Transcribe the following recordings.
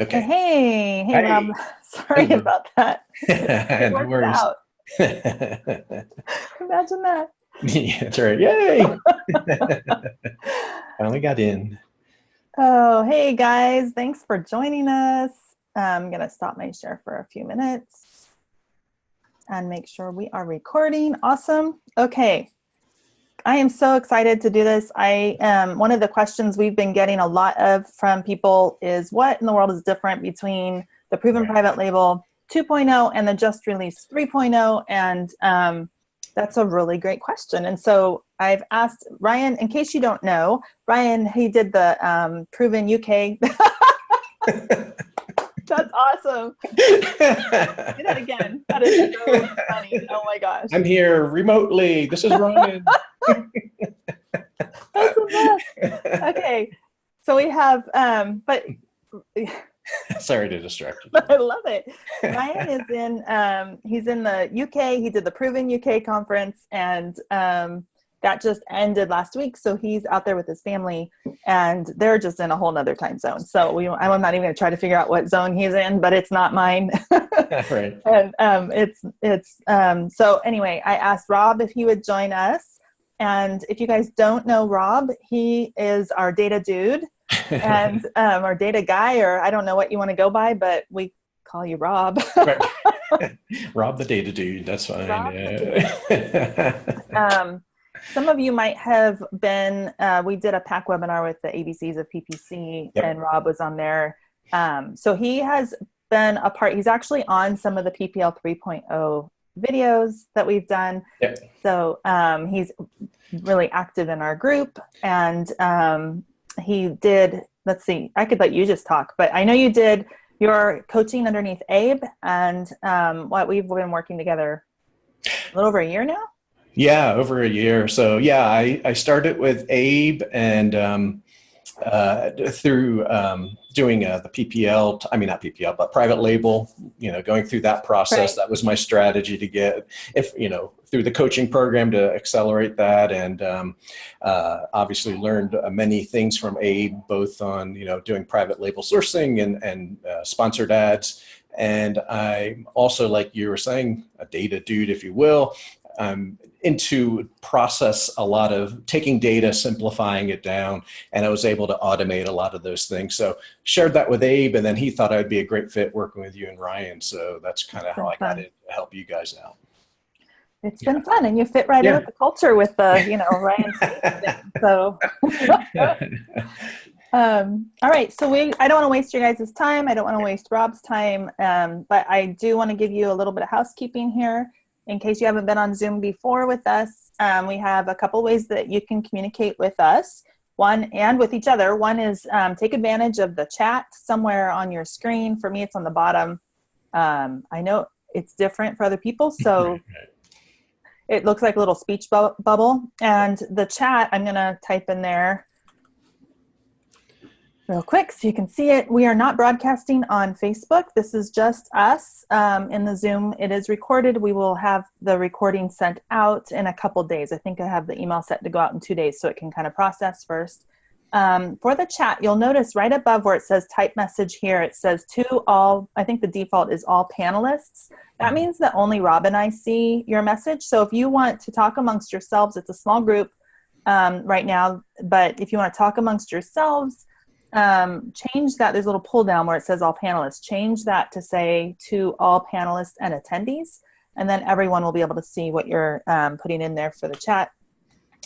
Okay. Hey, Rob. Hi. Sorry Hello. about that. It No worked worries. out. Imagine that. Yeah, that's right. Yay. Finally got in. Oh, hey guys. Thanks for joining us. I'm going to stop my share for a few minutes and make sure we are recording. Awesome. Okay. I am so excited to do this. One of the questions we've been getting a lot of from people is what in the world is different between the proven Right. private label 2.0 and the just released 3.0? And that's a really great question. And so I've asked Ryan, in case you don't know, Ryan, he did the proven UK. That's awesome. Do that again. That is so funny. Oh my gosh. I'm here remotely. This is Ryan. That's the best. Okay. So we have, but Sorry to distract you. I love it. Ryan is he's in the UK. He did the Proven UK conference, and that just ended last week. So he's out there with his family, and they're just in a whole nother time zone. So I'm not even going to try to figure out what zone he's in, but it's not mine. Right. And so anyway, I asked Rob if he would join us. And if you guys don't know Rob, he is our data dude and or data guy, or I don't know what you want to go by, but we call you Rob. Right. Rob the data dude. That's fine. Rob the Yeah. data. Some of you might have been, we did a pack webinar with the ABCs of PPC, Yep. and Rob was on there. So he has been a part, he's actually on some of the PPL 3.0 videos that we've done. Yep. So he's really active in our group, and he did, let's see, I could let you just talk, but I know you did your coaching underneath Abe, and what we've been working together a little over a year now. Yeah, over a year. So yeah, I started with Abe and through doing the PPL, I mean, not PPL, but private label, going through that process. Right. That was my strategy to get, through the coaching program to accelerate that. And obviously learned many things from Abe, both on, doing private label sourcing and sponsored ads. And I'm also, like you were saying, a data dude, if you will. Into process a lot of taking data, simplifying it down, and I was able to automate a lot of those things. So shared that with Abe, and then he thought I'd be a great fit working with you and Ryan. So that's kind It's of how been I got fun. in to help you guys out. It's Yeah. been fun, and you fit right in Yeah. with the culture with the, Ryan's face thing. So, all right. So I don't want to waste your guys' time. I don't want to waste Rob's time. But I do want to give you a little bit of housekeeping here in case you haven't been on Zoom before with us. We have a couple ways that you can communicate with us. One, and with each other. One is take advantage of the chat somewhere on your screen. For me, it's on the bottom. I know it's different for other people, so it looks like a little speech bubble. And the chat, I'm going to type in there real quick so you can see it. We are not broadcasting on Facebook. This is just us in the Zoom. It is recorded. We will have the recording sent out in a couple days. I think I have the email set to go out in 2 days so it can kind of process first. For the chat, you'll notice right above where it says type message here, it says to all, I think the default is all panelists. That means that only Rob and I see your message. So if you want to talk amongst yourselves, it's a small group right now, but if you want to talk amongst yourselves, change that. There's a little pull down where it says all panelists. Change that to say to all panelists and attendees, and then everyone will be able to see what you're putting in there for the chat.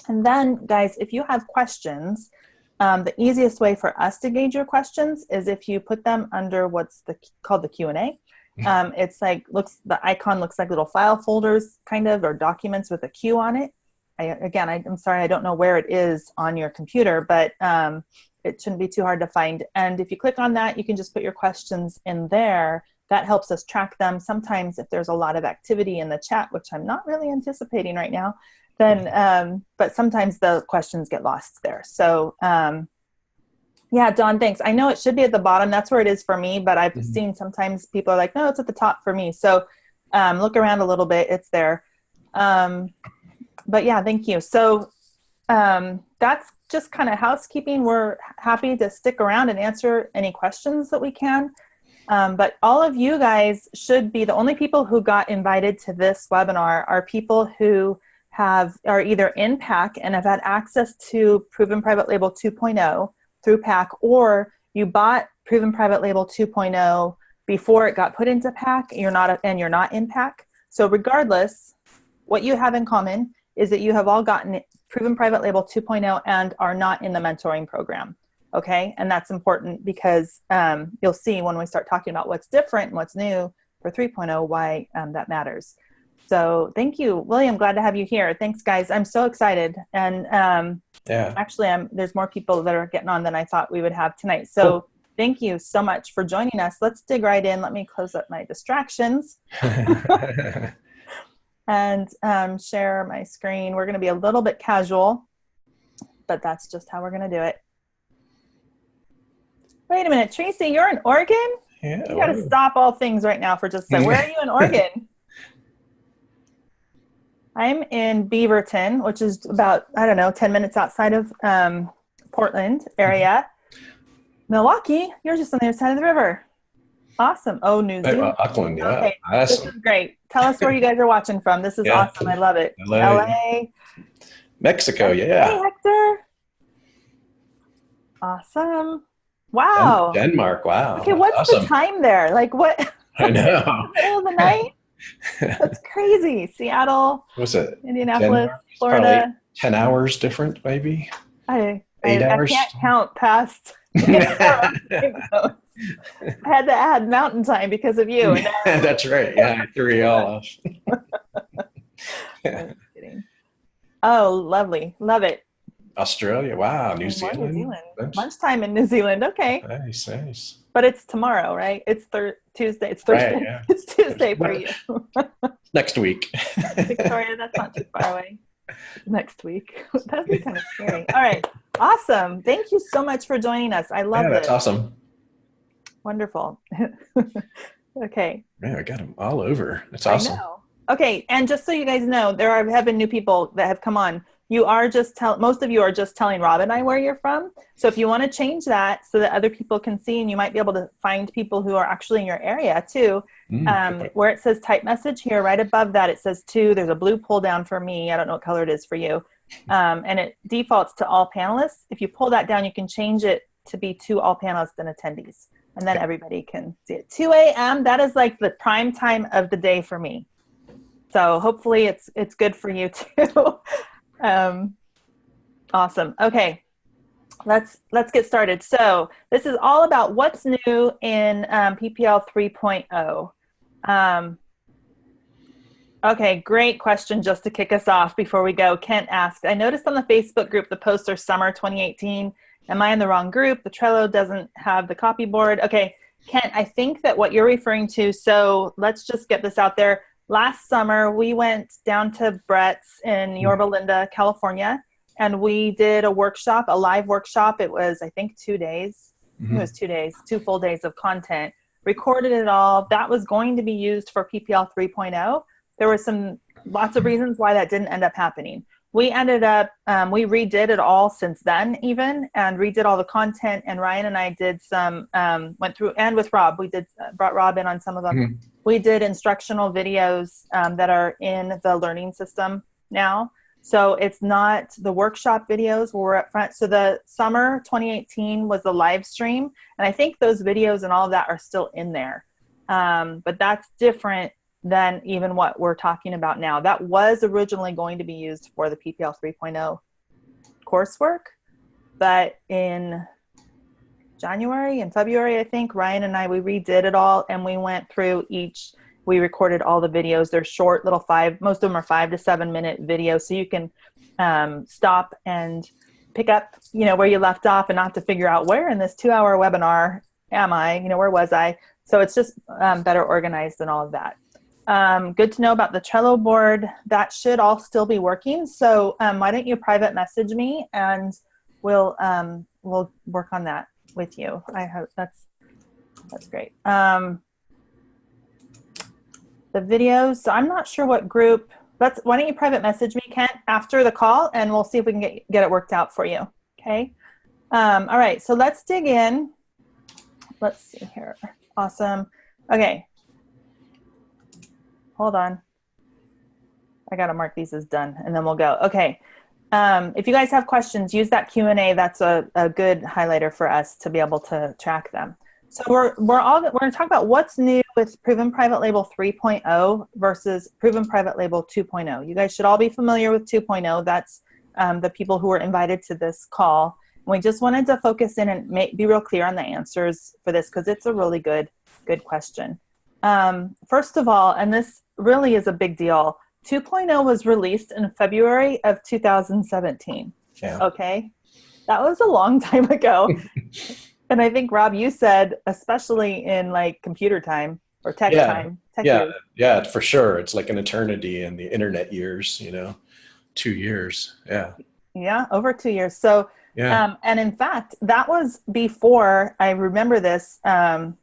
And then, guys, if you have questions, the easiest way for us to gauge your questions is if you put them under what's called the Q&A. It's like, the icon looks like little file folders kind of, or documents with a Q on it. I'm sorry, I don't know where it is on your computer, but it shouldn't be too hard to find. And if you click on that, you can just put your questions in there. That helps us track them. Sometimes if there's a lot of activity in the chat, which I'm not really anticipating right now, then, but sometimes the questions get lost there. So yeah, Dawn, thanks. I know it should be at the bottom. That's where it is for me, but I've seen sometimes people are like, no, it's at the top for me. So look around a little bit, it's there. But yeah, thank you. So that's just kind of housekeeping. We're happy to stick around and answer any questions that we can. But all of you guys should be, the only people who got invited to this webinar are people who are either in PAC and have had access to Proven Private Label 2.0 through PAC, or you bought Proven Private Label 2.0 before it got put into PAC, you're not in PAC. So regardless, what you have in common is that you have all gotten Proven Private Label 2.0 and are not in the mentoring program. Okay, and that's important because you'll see when we start talking about what's different and what's new for 3.0 why that matters. So thank you, William. Glad to have you here. Thanks, guys. I'm so excited. And actually, there's more people that are getting on than I thought we would have tonight. So cool. Thank you so much for joining us. Let's dig right in. Let me close up my distractions and share my screen. We're going to be a little bit casual, but that's just how we're going to do it. Wait a minute, Tracy, you're in Oregon? Yeah. You got to stop all things right now for just a second. Where are you in Oregon? I'm in Beaverton, which is about, 10 minutes outside of Portland area. Milwaukee, you're just on the other side of the river. Awesome. Oh, New Zealand. Auckland, yeah. Okay. Awesome. This is great. Tell us where you guys are watching from. This is awesome. I love it. LA. Mexico, yeah. Hey, Hector. Awesome. Wow. Denmark, wow. Okay, what's the time there? Like what? I know. Middle of the night? That's crazy. Seattle. What's it? Indianapolis, Denmark? Florida. 10 hours different, maybe? 8 hours? I can't count past. I had to add mountain time because of you. That's right. Yeah, I threw you all off. I'm kidding. Oh, lovely. Love it. Australia. Wow. New Zealand. Lunchtime in New Zealand. Okay. Nice. But it's tomorrow, right? It's Tuesday. It's Thursday. Right, yeah. It's Tuesday for you. Next week. Victoria, that's not too far away. Next week. That'd be kind of scary. All right. Awesome. Thank you so much for joining us. I love this. That's awesome. Wonderful. Okay. Man, I got them all over. That's awesome. I know. Okay. And just so you guys know, have been new people that have come on. You are most of you are just telling Rob and I where you're from. So if you want to change that so that other people can see, and you might be able to find people who are actually in your area too, where it says type message here, right above that, it says to, there's a blue pull down for me. I don't know what color it is for you. And it defaults to all panelists. If you pull that down, you can change it to be to all panelists and attendees. And then everybody can see it. 2 a.m., that is like the prime time of the day for me. So hopefully it's good for you too. Awesome. Okay, let's get started. So this is all about what's new in PPL 3.0. Okay, great question just to kick us off before we go. Kent asked, I noticed on the Facebook group the posts are summer 2018. Am I in the wrong group? The Trello doesn't have the copy board. Okay, Kent, I think that what you're referring to, so let's just get this out there. Last summer, we went down to Brett's in Yorba Linda, California, and we did a workshop, a live workshop. It was, I think, 2 days. It was 2 days, 2 full days of content. Recorded it all. That was going to be used for PPL 3.0. There were lots of reasons why that didn't end up happening. We ended up, we redid it all since then even, and redid all the content, and Ryan and I did some, went through, and with Rob, we did, brought Rob in on some of them. We did instructional videos that are in the learning system now. So it's not the workshop videos were up front. So the summer 2018 was the live stream. And I think those videos and all of that are still in there. But that's different than even what we're talking about now. That was originally going to be used for the PPL 3.0 coursework. But in January and February, I think, Ryan and I, we redid it all, and we went through we recorded all the videos. They're short little most of them are 5 to 7 minute videos. So you can stop and pick up, where you left off and not to figure out where in this 2-hour webinar am I, where was I? So it's just better organized and all of that. Good to know about the Trello board. That should all still be working. So why don't you private message me and we'll work on that with you. I hope that's great. The videos, so I'm not sure what group, why don't you private message me, Kent, after the call, and we'll see if we can get it worked out for you. Okay. All right. So let's dig in. Let's see here. Awesome. Okay. Hold on. I got to mark these as done and then we'll go. Okay. If you guys have questions, use that Q&A. That's a good highlighter for us to be able to track them. So we're going to talk about what's new with Proven Private Label 3.0 versus Proven Private Label 2.0. You guys should all be familiar with 2.0. That's the people who were invited to this call. And we just wanted to focus in and be real clear on the answers for this because it's a really good question. First of all, and this really is a big deal, 2.0 was released in February of 2017. Yeah. Okay. That was a long time ago. And I think, Rob, you said, especially in like computer time or tech time. Tech years. Yeah, for sure. It's like an eternity in the internet years, 2 years. Yeah. Yeah. Over 2 years. So, yeah. And in fact, that was before, I remember this, that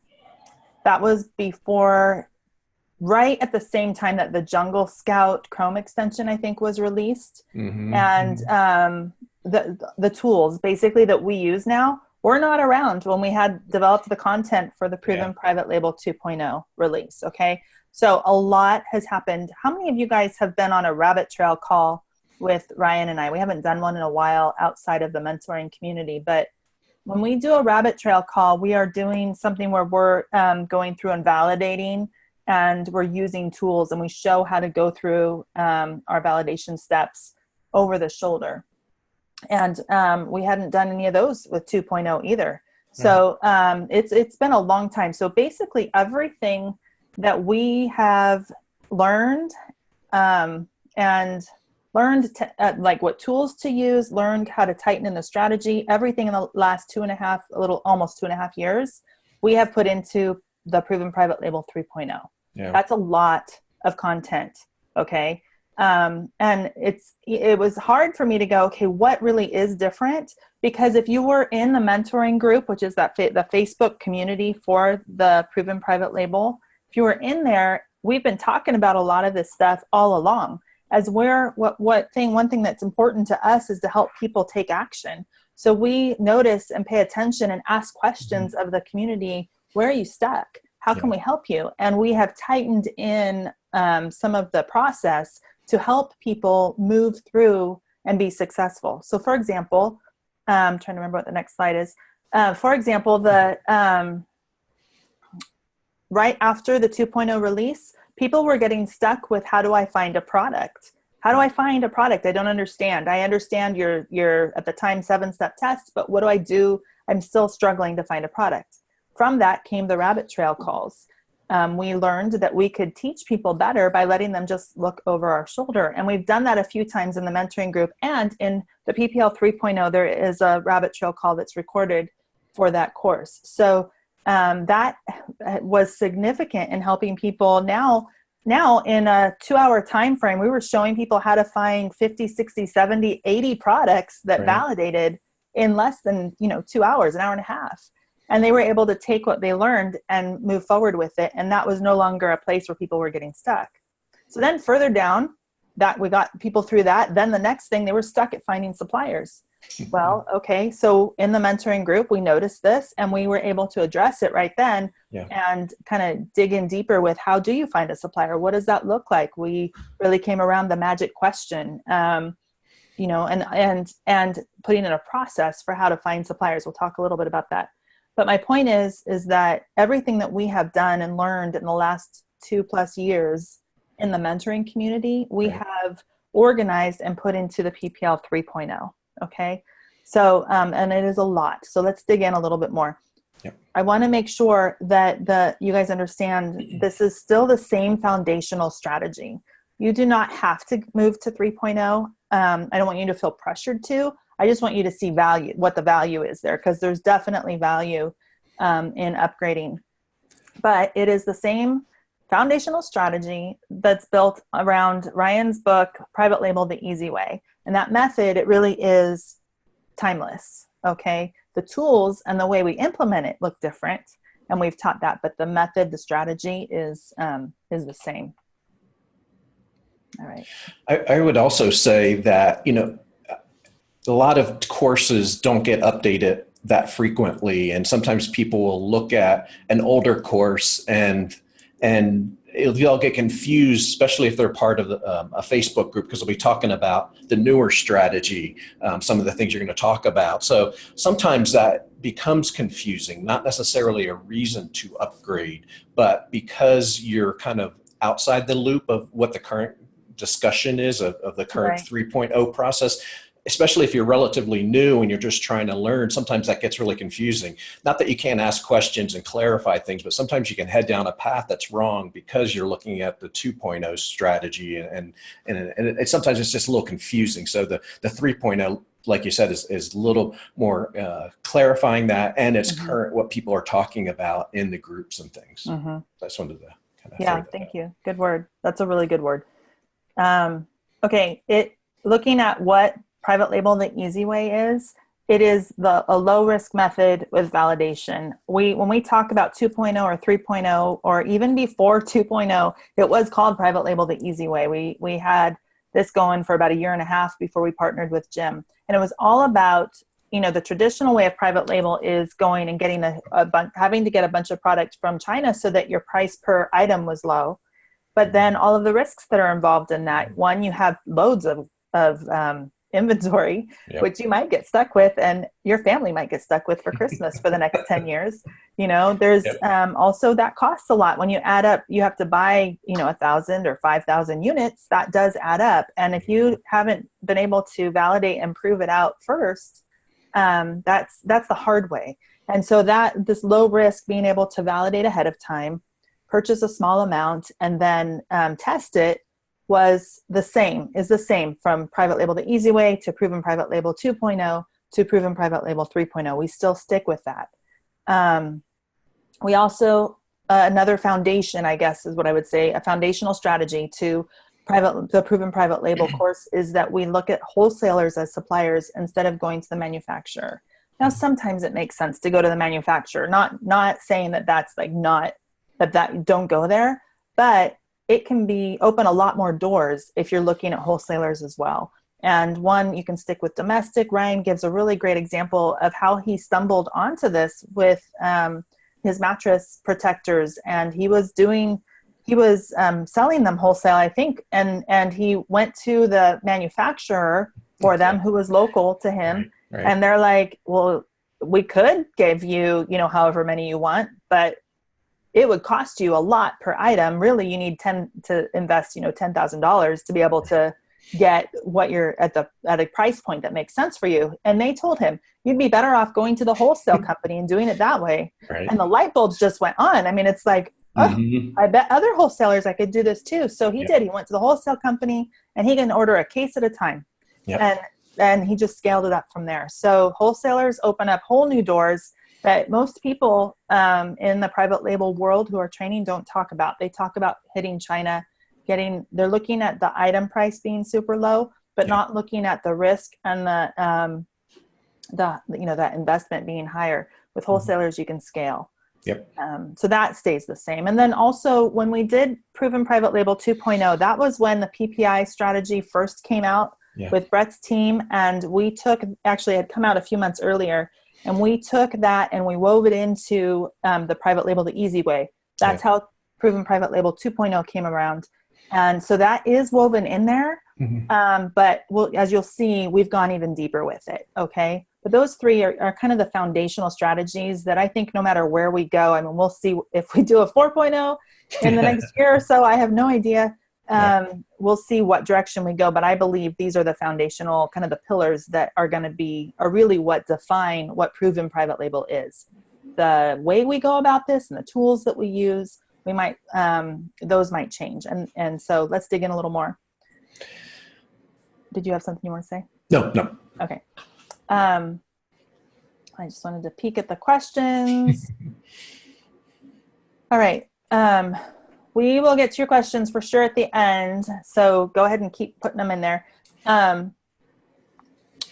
was before, right at the same time that the Jungle Scout Chrome extension, I think, was released. Mm-hmm. And the tools basically that we use now were not around when we had developed the content for the Proven Private Label 2.0 release. Okay. So a lot has happened. How many of you guys have been on a rabbit trail call with Ryan and I? We haven't done one in a while outside of the mentoring community, but when we do a rabbit trail call, we are doing something where we're going through and validating, and we're using tools, and we show how to go through our validation steps over the shoulder. And we hadn't done any of those with 2.0 either. So it's been a long time. So basically everything that we have learned like what tools to use, learned how to tighten in the strategy, everything in the last almost 2.5 years, we have put into the Proven Private Label 3.0. Yeah. That's a lot of content. Okay. And it was hard for me to go, okay, what really is different? Because if you were in the mentoring group, which is the Facebook community for the Proven Private Label, if you were in there, we've been talking about a lot of this stuff all along. As one thing that's important to us is to help people take action. So we notice and pay attention and ask questions of the community. Where are you stuck? How can we help you? And we have tightened in some of the process to help people move through and be successful. So for example, I'm trying to remember what the next slide is. For example, right after the 2.0 release, people were getting stuck with, how do I find a product? How do I find a product? I don't understand. I understand your at the time 7-step test, but what do I do? I'm still struggling to find a product. From that came the rabbit trail calls. We learned that we could teach people better by letting them just look over our shoulder. And we've done that a few times in the mentoring group. And in the PPL 3.0, there is a rabbit trail call that's recorded for that course. So that was significant in helping people. Now in a 2-hour time frame, we were showing people how to find 50, 60, 70, 80 products that validated in less than 2 hours, an hour and a half. And they were able to take what they learned and move forward with it. And that was no longer a place where people were getting stuck. So then further down, that we got people through that. Then the next thing, they were stuck at finding suppliers. Well, okay. So in the mentoring group, we noticed this and we were able to address it right then and kind of dig in deeper with, how do you find a supplier? What does that look like? We really came around the magic question, and putting in a process for how to find suppliers. We'll talk a little bit about that. But my point is that everything that we have done and learned in the last 2+ years in the mentoring community, we have organized and put into the PPL 3.0. Okay. So, and it is a lot. So let's dig in a little bit more. Yep. I want to make sure that you guys understand this is still the same foundational strategy. You do not have to move to 3.0. I don't want you to feel pressured to. I just want you to see value, what the value is there, because there's definitely value in upgrading. But it is the same foundational strategy that's built around Ryan's book, Private Label the Easy Way. And that method, it really is timeless, okay? The tools and the way we implement it look different, and we've taught that, but the method, the strategy is the same. All right. I would also say that, a lot of courses don't get updated that frequently, and sometimes people will look at an older course and they'll get confused, especially if they're part of a Facebook group, because they'll be talking about the newer strategy, some of the things you're going to talk about. So sometimes that becomes confusing, not necessarily a reason to upgrade, but because you're kind of outside the loop of what the current discussion is of the current Right. 3.0 process. Especially if you're relatively new and you're just trying to learn, sometimes that gets really confusing. Not that you can't ask questions and clarify things, but sometimes you can head down a path that's wrong because you're looking at the 2.0 strategy, and sometimes it's just a little confusing. So the 3.0, like you said, is a little more clarifying that, and it's current what people are talking about in the groups and things. I just wanted to kind of Yeah, thank you. Good word. That's a really good word. Okay, looking at what private label the easy way is, it is a low risk method with validation. When we talk about 2.0 or 3.0, or even before 2.0, it was called private label the easy way. We had this going for about a year and a half before we partnered with Jim. And it was all about, the traditional way of private label is going and getting having to get a bunch of product from China so that your price per item was low. But then all of the risks that are involved in that, one, you have loads of inventory, which you might get stuck with, and your family might get stuck with for Christmas for the next 10 years. There's also that costs a lot. When you add up, you have to buy, 1,000 or 5,000 units. That does add up. And if you haven't been able to validate and prove it out first, that's the hard way. And so this low risk, being able to validate ahead of time, purchase a small amount, and then test it, is the same from private label the easy way to proven private label 2.0 to proven private label 3.0. We still stick with that. We also, another foundation, I guess is what I would say, a foundational strategy to the proven private label course is that we look at wholesalers as suppliers instead of going to the manufacturer. Now, sometimes it makes sense to go to the manufacturer, not saying that that's like not that don't go there, but it can open a lot more doors if you're looking at wholesalers as well. And one, you can stick with domestic. Ryan gives a really great example of how he stumbled onto this with his mattress protectors, and he was selling them wholesale, I think, and he went to the manufacturer for them, who was local to him, right. And they're like, well, we could give you, however many you want, but it would cost you a lot per item. Really, you need to invest, $10,000 to be able to get what you're at a price point that makes sense for you. And they told him, you'd be better off going to the wholesale company and doing it that way. Right. And the light bulbs just went on. I mean, it's like, I bet other wholesalers I could do this too. So he did. He went to the wholesale company and he can order a case at a time. Yep. And he just scaled it up from there. So wholesalers open up whole new doors that most people in the private label world who are training don't talk about. They talk about hitting China, they're looking at the item price being super low, but not looking at the risk and that investment being higher. With wholesalers, you can scale. Yep. So that stays the same. And then also when we did Proven Private Label 2.0, that was when the PPI strategy first came out with Brett's team. And actually had come out a few months earlier. And we took that and we wove it into the private label the easy way. That's how Proven Private Label 2.0 came around. And so that is woven in there. But as you'll see, we've gone even deeper with it. Okay. But those three are kind of the foundational strategies that I think no matter where we go, I mean, we'll see if we do a 4.0 in the next year or so. I have no idea. We'll see what direction we go, but I believe these are the foundational kind of the pillars that are really what define what proven private label is. The way we go about this and the tools that we use, those might change. And so let's dig in a little more. Did you have something you want to say? No. Okay. I just wanted to peek at the questions. All right. We will get to your questions for sure at the end. So go ahead and keep putting them in there.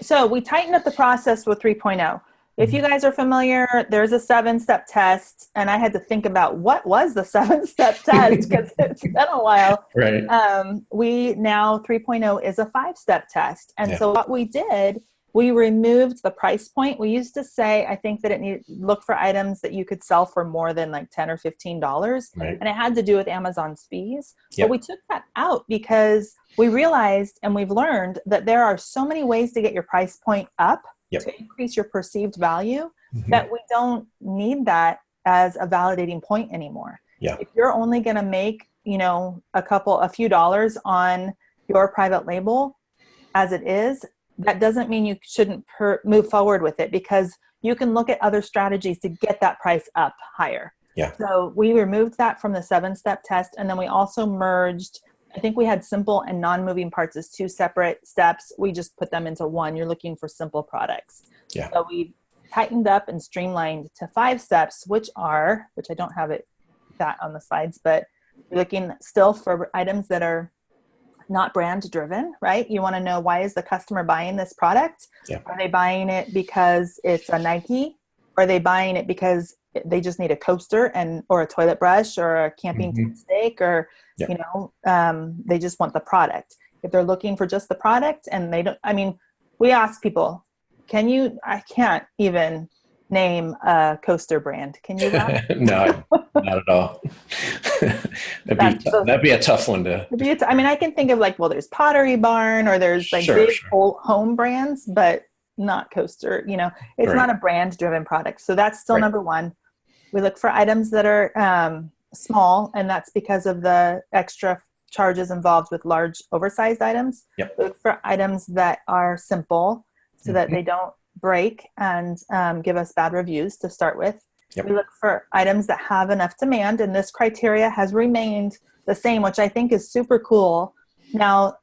So we tightened up the process with 3.0. If you guys are familiar, there's a 7-step test. And I had to think about what was the 7-step test because it's been a while. Right. 3.0 is a 5-step test. And so what we did we removed the price point. We used to say, I think that it needed look for items that you could sell for more than like $10 or $15. Right. And it had to do with Amazon's fees. Yep. But we took that out because we realized and we've learned that there are so many ways to get your price point up Yep. to increase your perceived value that we don't need that as a validating point anymore. Yeah. If you're only going to make, a few dollars on your private label as it is, that doesn't mean you shouldn't move forward with it, because you can look at other strategies to get that price up higher. Yeah. So we removed that from the 7-step test. And then we also merged, I think we had simple and non-moving parts as 2 separate steps. We just put them into one. You're looking for simple products. Yeah. So we tightened up and streamlined to 5 steps, which I don't have that on the slides, but you're looking still for items that are not brand driven, right? You want to know, why is the customer buying this product? Yeah. Are they buying it because it's a Nike? Or are they buying it because they just need a coaster or a toilet brush or a camping steak, or, they just want the product. If they're looking for just the product and we ask people, I can't even name a coaster brand. Can you? No, not at all. That'd be a tough one to. I can think of there's Pottery Barn, or there's big home brands, but not coaster. It's not a brand driven product. So that's still number one. We look for items that are small, and that's because of the extra charges involved with large oversized items. Yep. We look for items that are simple so that they don't break and give us bad reviews to start with. Yep. We look for items that have enough demand, and this criteria has remained the same, which I think is super cool. Now,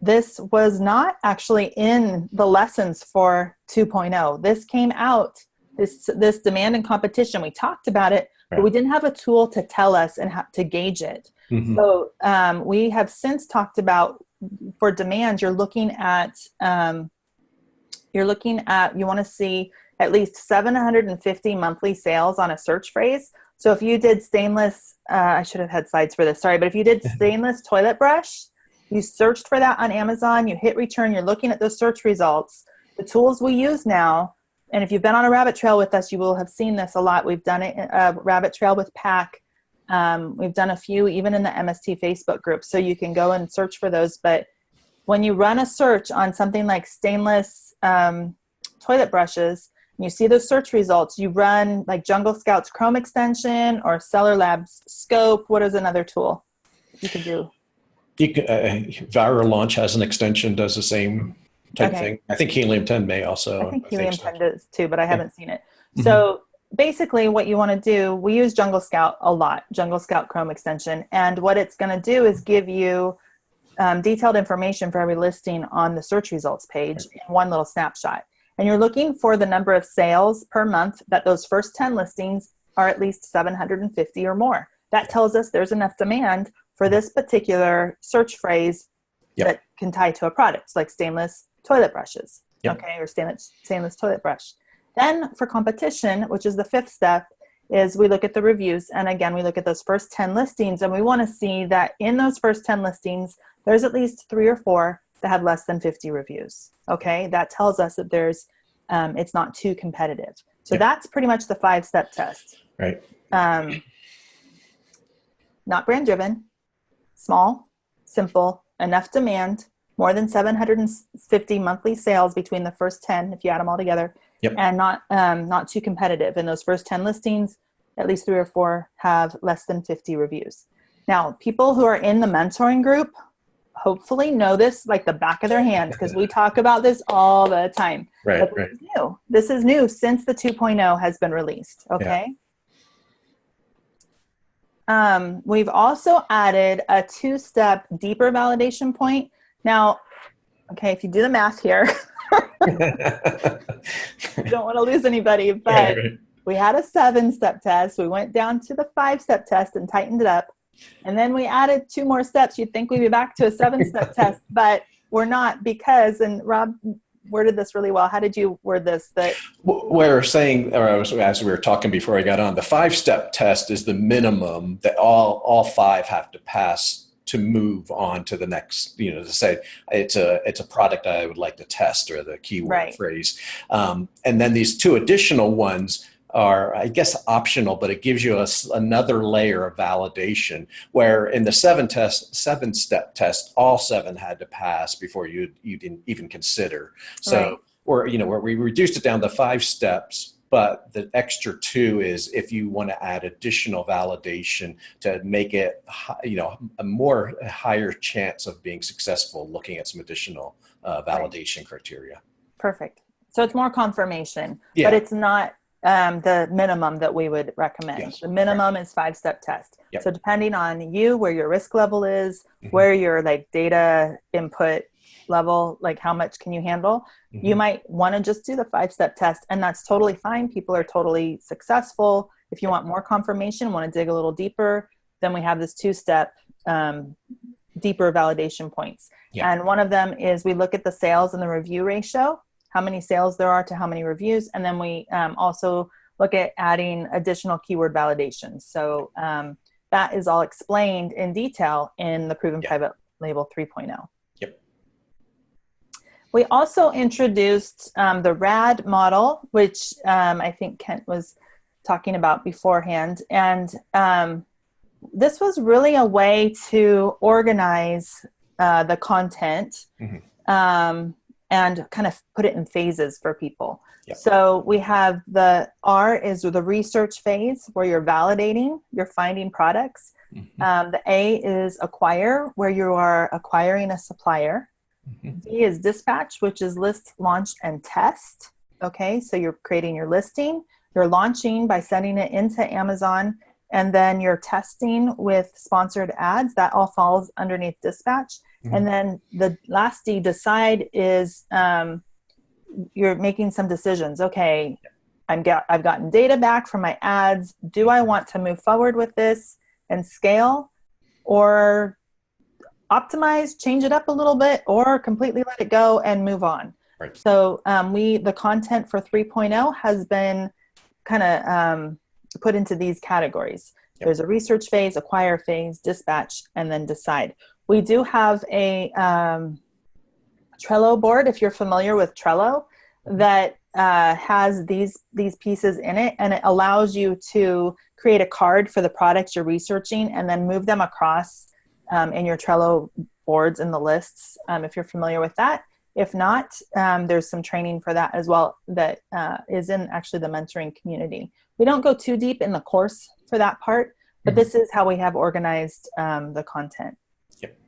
this was not actually in the lessons for 2.0. This came out, this demand and competition. We talked about it, but we didn't have a tool to tell us and how to gauge it. So we have since talked about, for demand, you want to see at least 750 monthly sales on a search phrase. So if you did stainless, I should have had slides for this, sorry, but if you did stainless toilet brush, you searched for that on Amazon, you hit return, you're looking at those search results. The tools we use now, and if you've been on a rabbit trail with us, you will have seen this a lot. We've done it, rabbit trail with PAC. We've done a few even in the MST Facebook group. So you can go and search for those. But when you run a search on something like stainless toilet brushes, and you see those search results, you run like Jungle Scout's Chrome extension or Seller Labs Scope. What is another tool you can do? Viral Launch has an extension, does the same type thing. I think Helium 10 may also. I think Helium 10 does too, but I haven't seen it. So basically what you want to do, we use Jungle Scout a lot, Jungle Scout Chrome extension. And what it's going to do is give you detailed information for every listing on the search results page in one little snapshot. And you're looking for the number of sales per month that those first 10 listings are at least 750 or more. That tells us there's enough demand for this particular search phrase that can tie to a product, like stainless toilet brushes, or stainless toilet brush. Then for competition, which is the 5th step, is we look at the reviews. And again, we look at those first 10 listings, and we want to see that in those first 10 listings, there's at least 3 or 4 that have less than 50 reviews. Okay. That tells us that there's, it's not too competitive. So that's pretty much the 5-step test. Right. Not brand driven, small, simple, enough demand, more than 750 monthly sales between the first 10, if you add them all together, and not too competitive. In those first 10 listings, at least 3 or 4 have less than 50 reviews. Now, people who are in the mentoring group hopefully know this like the back of their hand, because we talk about this all the time. Right. This is new since the 2.0 has been released. Okay. We've also added a 2-step deeper validation point. Now, okay, if you do the math here, you don't want to lose anybody, but we had a 7-step test. We went down to the 5-step test and tightened it up. And then we added 2 more steps. You'd think we'd be back to a 7-step test, but we're not, because, and Rob worded this really well. How did you word this? That we're saying, or as we were talking before I got on, the 5-step test is the minimum that all 5 have to pass to move on to the next, to say it's a product I would like to test, or the keyword phrase. And then these two additional ones are, I guess, optional, but it gives you another layer of validation, where in the 7-step test, all 7 had to pass before you didn't even consider. So, where we reduced it down to 5 steps, but the extra 2 is if you want to add additional validation to make it, a higher chance of being successful, looking at some additional validation criteria. Perfect. So it's more confirmation, but it's not the minimum that we would recommend. Yes, the minimum is 5-step test. Yep. So depending on you, where your risk level is, where your data input level, how much can you handle, you might want to just do the 5-step test, and that's totally fine. People are totally successful. If you want more confirmation, want to dig a little deeper, then we have this 2-step deeper validation points. And one of them is we look at the sales and the review ratio, how many sales there are to how many reviews. And then we also look at adding additional keyword validations. So that is all explained in detail in the Proven Private Label 3.0. Yep. We also introduced the RAD model, which I think Kent was talking about beforehand. And this was really a way to organize the content and kind of put it in phases for people. Yep. So we have the R is the research phase, where you're validating, you're finding products. The A is acquire, where you are acquiring a supplier. D is dispatch, which is list, launch, and test. Okay, so you're creating your listing, you're launching by sending it into Amazon, and then you're testing with sponsored ads. That all falls underneath dispatch. And then the last D, decide, is you're making some decisions. Okay, I've gotten data back from my ads. Do I want to move forward with this and scale, or optimize, change it up a little bit, or completely let it go and move on? Right. So the content for 3.0 has been kind of put into these categories. Yep. There's a research phase, acquire phase, dispatch, and then decide. We do have a Trello board, if you're familiar with Trello, that has these pieces in it, and it allows you to create a card for the products you're researching and then move them across in your Trello boards in the lists, if you're familiar with that. If not, there's some training for that as well that is in actually the mentoring community. We don't go too deep in the course for that part, but this is how we have organized the content. Yep.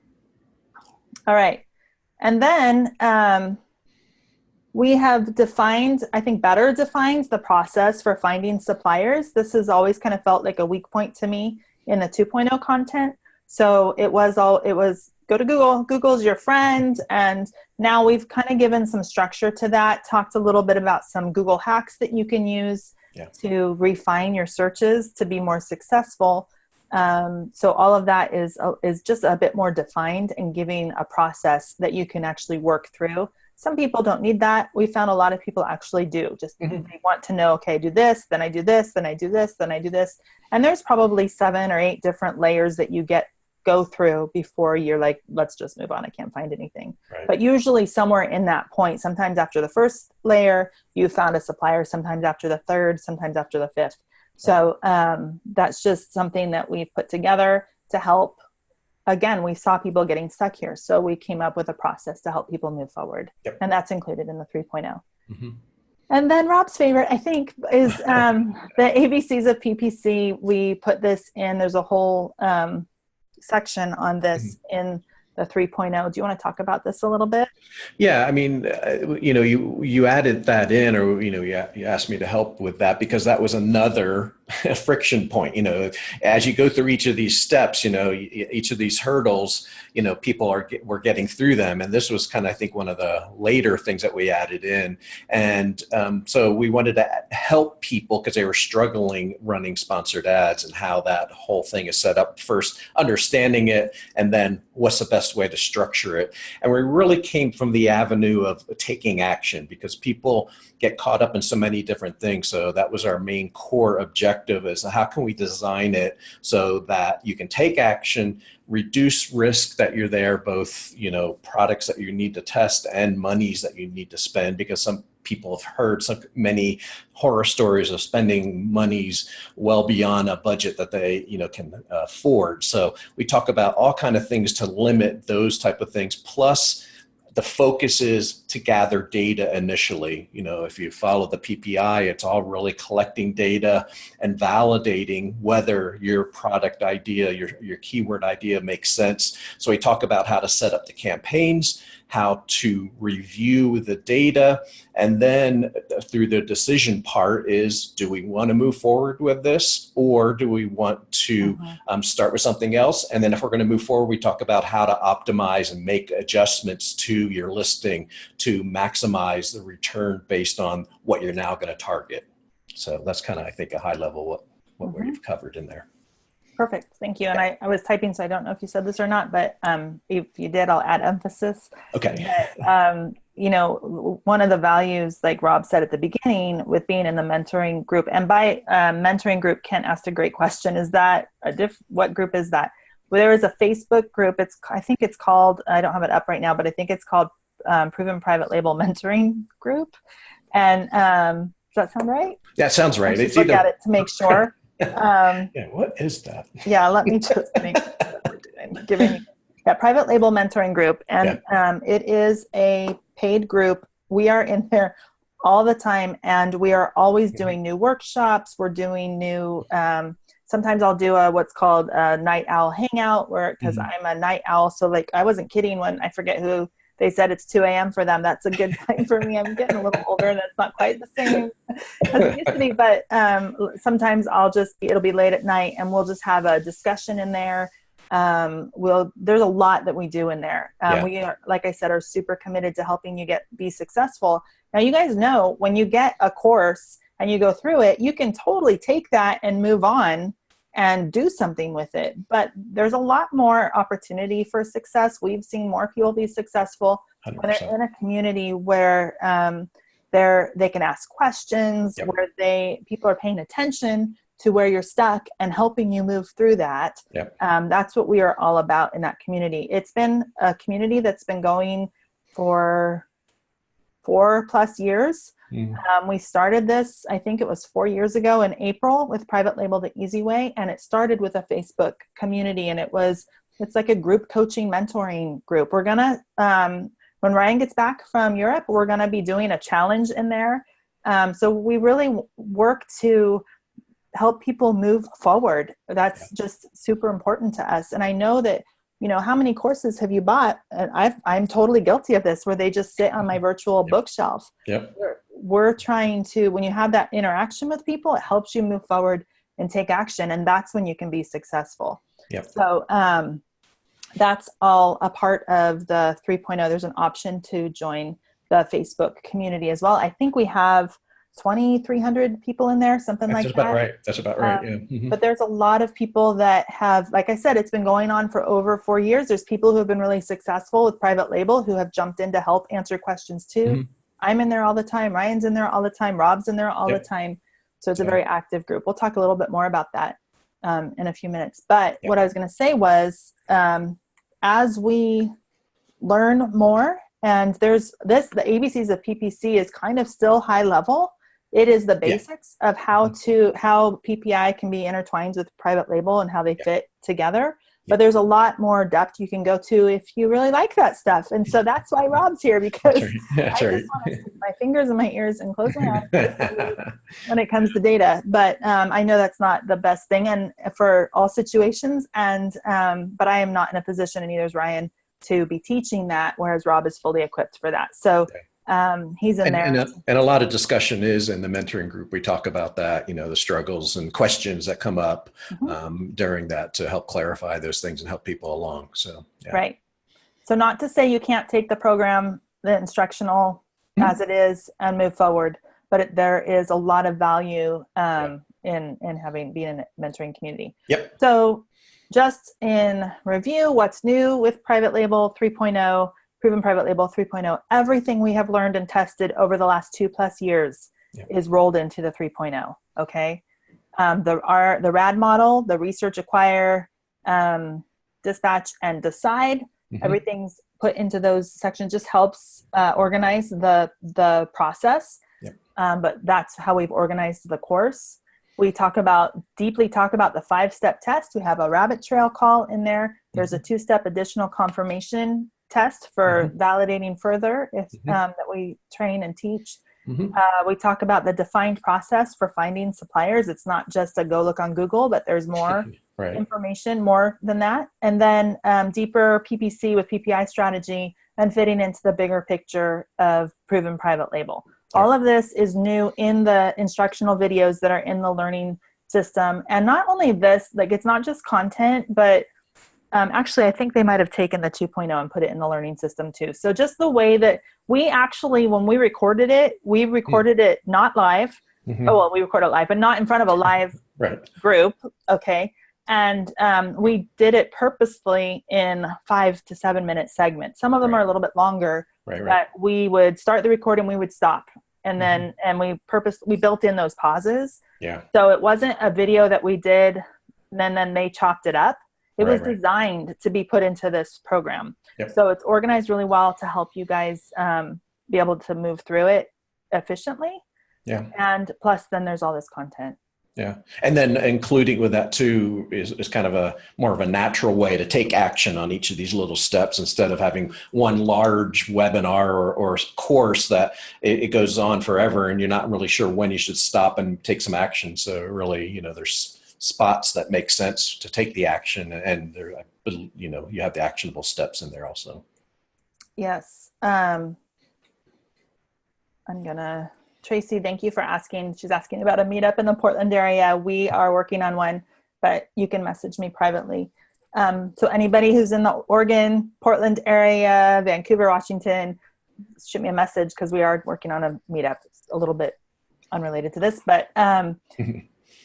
All right. And then we have defined, I think better defines the process for finding suppliers. This has always kind of felt like a weak point to me in the 2.0 content. So it was go to Google. Google's your friend. And now we've kind of given some structure to that, talked a little bit about some Google hacks that you can use to refine your searches to be more successful. So all of that is just a bit more defined and giving a process that you can actually work through. Some people don't need that. We found a lot of people actually do. Just they want to know, okay, do this, then I do this, then I do this, then I do this. And there's probably 7 or 8 different layers that you go through before you're like, let's just move on. I can't find anything. Right. But usually somewhere in that point, sometimes after the first layer, you found a supplier, sometimes after the third, sometimes after the 5th. So that's just something that we've put together to help. Again, we saw people getting stuck here. So we came up with a process to help people move forward. Yep. And that's included in the 3.0. And then Rob's favorite, I think, is the ABCs of PPC. We put this in, there's a whole section on this in the 3.0. Do you want to talk about this a little bit? Yeah, I mean, you added that in, or, you asked me to help with that because that was another friction point. As you go through each of these steps, each of these hurdles, people were getting through them. And this was kind of, I think, one of the later things that we added in. And so we wanted to help people because they were struggling running sponsored ads and how that whole thing is set up. First, understanding it, and then what's the best way to structure it. And we really came from the avenue of taking action because people get caught up in so many different things. So that was our main core objective, is how can we design it so that you can take action, reduce risk that you're there, both, products that you need to test and monies that you need to spend, because some people have heard so many horror stories of spending monies well beyond a budget that they can afford. So we talk about all kind of things to limit those type of things. Plus, the focus is to gather data initially. If you follow the PPI, it's all really collecting data and validating whether your product idea, your keyword idea makes sense. So we talk about how to set up the campaigns, how to review the data, and then through the decision part is, do we want to move forward with this, or do we want to start with something else? And then if we're going to move forward, we talk about how to optimize and make adjustments to your listing to maximize the return based on what you're now going to target. So that's kind of, I think, a high level what we've covered in there. Perfect. Thank you. And I was typing, so I don't know if you said this or not, but if you did, I'll add emphasis. Okay. That, one of the values, like Rob said at the beginning, with being in the mentoring group, and by mentoring group, Kent asked a great question. Is that what group is that? Well, there is a Facebook group. I think it's called, I don't have it up right now, but I think it's called Proven Private Label Mentoring Group. And does that sound right? That sounds right. Let's look at it to make sure. Yeah, what is that? Yeah, let me just make Private Label Mentoring Group. And it is a paid group. We are in there all the time, and we are always doing new workshops. We're doing new, sometimes I'll do what's called a night owl hangout, because I'm a night owl. So like, I wasn't kidding when I forget who they said it's 2 a.m. for them. That's a good time for me. I'm getting a little older, and that's not quite the same as it used to be. But sometimes it'll be late at night, and we'll just have a discussion in there. There's a lot that we do in there. We are, like I said, are super committed to helping you be successful. Now, you guys know when you get a course and you go through it, you can totally take that and move on and do something with it. But there's a lot more opportunity for success. We've seen more people be successful 100%. When they're in a community where they can ask questions, where people are paying attention to where you're stuck and helping you move through that. That's what we are all about in that community. It's been a community that's been going for 4+ years. We started this, I think it was 4 years ago in April, with Private Label the Easy Way. And it started with a Facebook community, and it's like a group coaching mentoring group. We're going to, when Ryan gets back from Europe, we're going to be doing a challenge in there. So we really work to help people move forward. That's just super important to us. And I know that, how many courses have you bought? And I'm totally guilty of this, where they just sit on my virtual bookshelf. We're trying to, when you have that interaction with people, it helps you move forward and take action. And that's when you can be successful. So that's all a part of the 3.0. There's an option to join the Facebook community as well. I think we have 2,300 people in there, something like that. That's about right. Yeah. But there's a lot of people that have, like I said, it's been going on for over 4 years. There's people who have been really successful with Private Label who have jumped in to help answer questions too. I'm in there all the time. Ryan's in there all the time. Rob's in there all the time. So it's a very active group. We'll talk a little bit more about that in a few minutes. But what I was going to say was, as we learn more, and there's the ABCs of PPC is kind of still high level. It is the basics of how PPI can be intertwined with Private Label and how they fit together. But there's a lot more depth you can go to if you really like that stuff. And so that's why Rob's here, because I just want to stick my fingers in my ears and close my eyes when it comes to data. But I know that's not the best thing and for all situations. And but I am not in a position, and neither is Ryan, to be teaching that, whereas Rob is fully equipped for that. So he's in there. And a lot of discussion is in the mentoring group. We talk about that, the struggles and questions that come up during that to help clarify those things and help people along. So, Right. So not to say you can't take the program, the instructional as it is and move forward, but there is a lot of value in being in a mentoring community. So just in review, what's new with Private Label 3.0, Proven Private Label 3.0, everything we have learned and tested over the last 2+ years is rolled into the 3.0. Okay. The RAD model, the research, acquire, dispatch, and decide. Mm-hmm. Everything's put into those sections, just helps organize the process. Yep. But that's how we've organized the course. We deeply talk about the 5-step test. We have a rabbit trail call in there. There's a 2-step additional confirmation test for validating further that we train and teach. We talk about the defined process for finding suppliers. It's not just a go look on Google, but there's more information, more than that. And then deeper PPC with PPI strategy and fitting into the bigger picture of proven private label. All of this is new in the instructional videos that are in the learning system. And not only this, like it's not just content, but actually I think they might have taken the 2.0 and put it in the learning system too. So just the way that we actually, when we recorded it not live. Oh, well, we recorded it live, but not in front of a live group. Okay. And we did it purposefully in 5 to 7 minute segments. Some of them are a little bit longer, but we would start the recording, we would stop. And then, and we built in those pauses. Yeah. So it wasn't a video that we did, and then they chopped it up. It was designed to be put into this program. Yep. So it's organized really well to help you guys be able to move through it efficiently. Yeah. And plus then there's all this content. Yeah. And then including with that too is kind of a more of a natural way to take action on each of these little steps instead of having one large webinar or course that it goes on forever and you're not really sure when you should stop and take some action. So really, there's spots that make sense to take the action and there, you have the actionable steps in there also. Yes. Tracy, thank you for asking. She's asking about a meetup in the Portland area. We are working on one, but you can message me privately. So anybody who's in the Oregon, Portland area, Vancouver, Washington, shoot me a message because we are working on a meetup. It's a little bit unrelated to this, but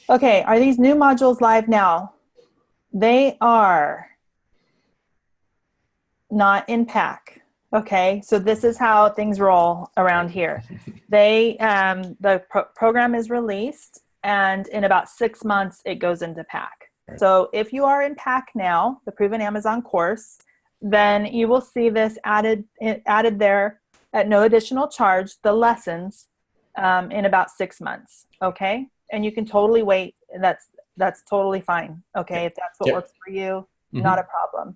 okay. Are these new modules live now? They are not in PAC. Okay, so this is how things roll around here. The program is released, and in about 6 months, it goes into PAC. Right. So if you are in PAC now, the Proven Amazon course, then you will see this added there at no additional charge, the lessons, in about 6 months. Okay, and you can totally wait. That's totally fine. Okay, if that's what works for you, not a problem.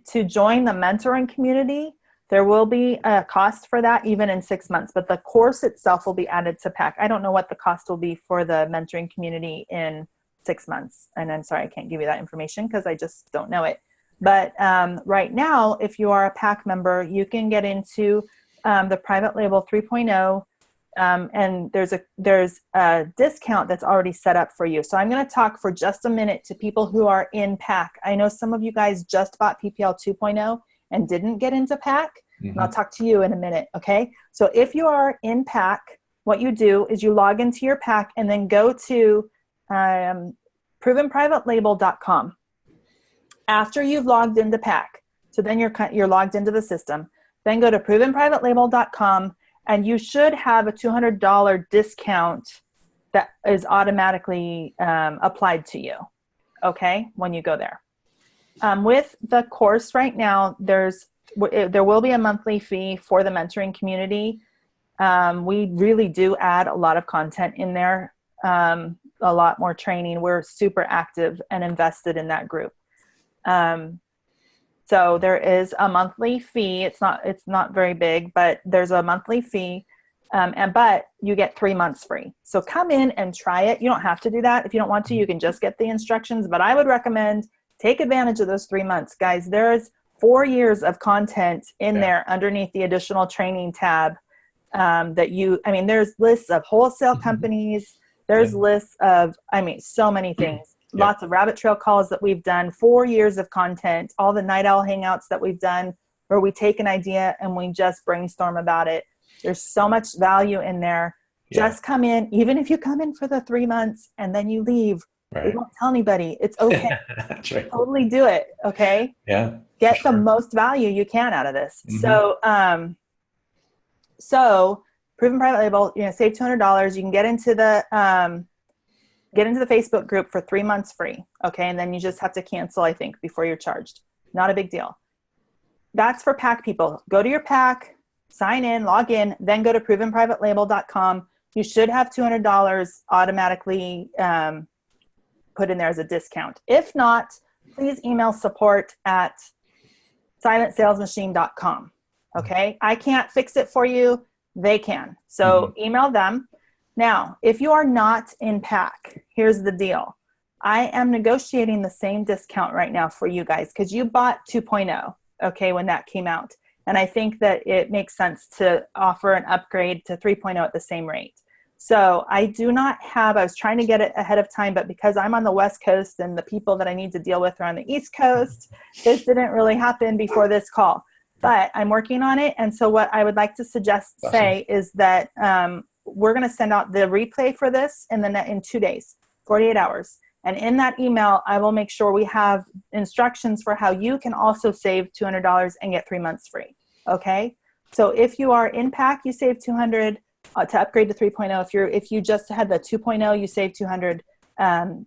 To join the mentoring community, there will be a cost for that even in 6 months, but the course itself will be added to PAC. I don't know what the cost will be for the mentoring community in 6 months. And I'm sorry, I can't give you that information because I just don't know it. But right now, if you are a PAC member, you can get into the private label 3.0. And there's a discount that's already set up for you. So I'm going to talk for just a minute to people who are in PAC. I know some of you guys just bought PPL 2.0 and didn't get into PAC. And I'll talk to you in a minute. Okay. So if you are in PAC, what you do is you log into your PAC and then go to provenprivatelabel.com. After you've logged into PAC, so then you're logged into the system, then go to provenprivatelabel.com. And you should have a $200 discount that is automatically applied to you, okay, when you go there. With the course right now, there will be a monthly fee for the mentoring community. We really do add a lot of content in there, a lot more training. We're super active and invested in that group. So there is a monthly fee. It's not very big, but there's a monthly fee, but you get 3 months free. So come in and try it. You don't have to do that. If you don't want to, you can just get the instructions, but I would recommend take advantage of those 3 months. Guys, there's 4 years of content in there underneath the additional training tab there's lists of wholesale companies. There's lists of, so many things. Lots of rabbit trail calls that we've done, 4 years of content, all the Night Owl Hangouts that we've done where we take an idea and we just brainstorm about it. There's so much value in there. Just come in, even if you come in for the 3 months and then you leave, we won't tell anybody. It's okay. That's right. Totally do it. Okay. Yeah. Get the most value you can out of this. So Proven Private Label, save $200. You can get into the, get into the Facebook group for 3 months free. Okay. And then you just have to cancel, I think, before you're charged. Not a big deal. That's for PAC people. Go to your PAC, sign in, log in, then go to provenprivatelabel.com. You should have $200 automatically put in there as a discount. If not, please email support@silentsalesmachine.com. Okay. I can't fix it for you. They can. So email them. Now, if you are not in PAC, here's the deal. I am negotiating the same discount right now for you guys because you bought 2.0, okay, when that came out. And I think that it makes sense to offer an upgrade to 3.0 at the same rate. So I do not have, I was trying to get it ahead of time, but because I'm on the West Coast and the people that I need to deal with are on the East Coast, this didn't really happen before this call. But I'm working on it. And so what I would like to suggest, say, is that we're going to send out the replay for this in 2 days, 48 hours. And in that email, I will make sure we have instructions for how you can also save $200 and get 3 months free. Okay. So if you are in PAC, you save $200 to upgrade to 3.0. If you just had the 2.0, you save $200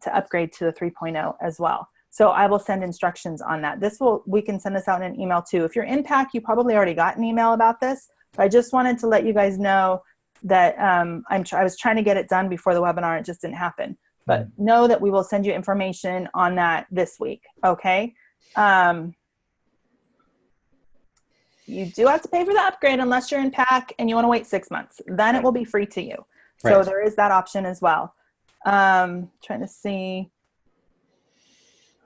to upgrade to the 3.0 as well. So I will send instructions on that. We can send this out in an email too. If you're in PAC, you probably already got an email about this. But I just wanted to let you guys know that I was trying to get it done before the webinar. It just didn't happen. But know that we will send you information on that this week. Okay. You do have to pay for the upgrade unless you're in PAC and you want to wait 6 months. Then it will be free to you. So there is that option as well. Trying to see.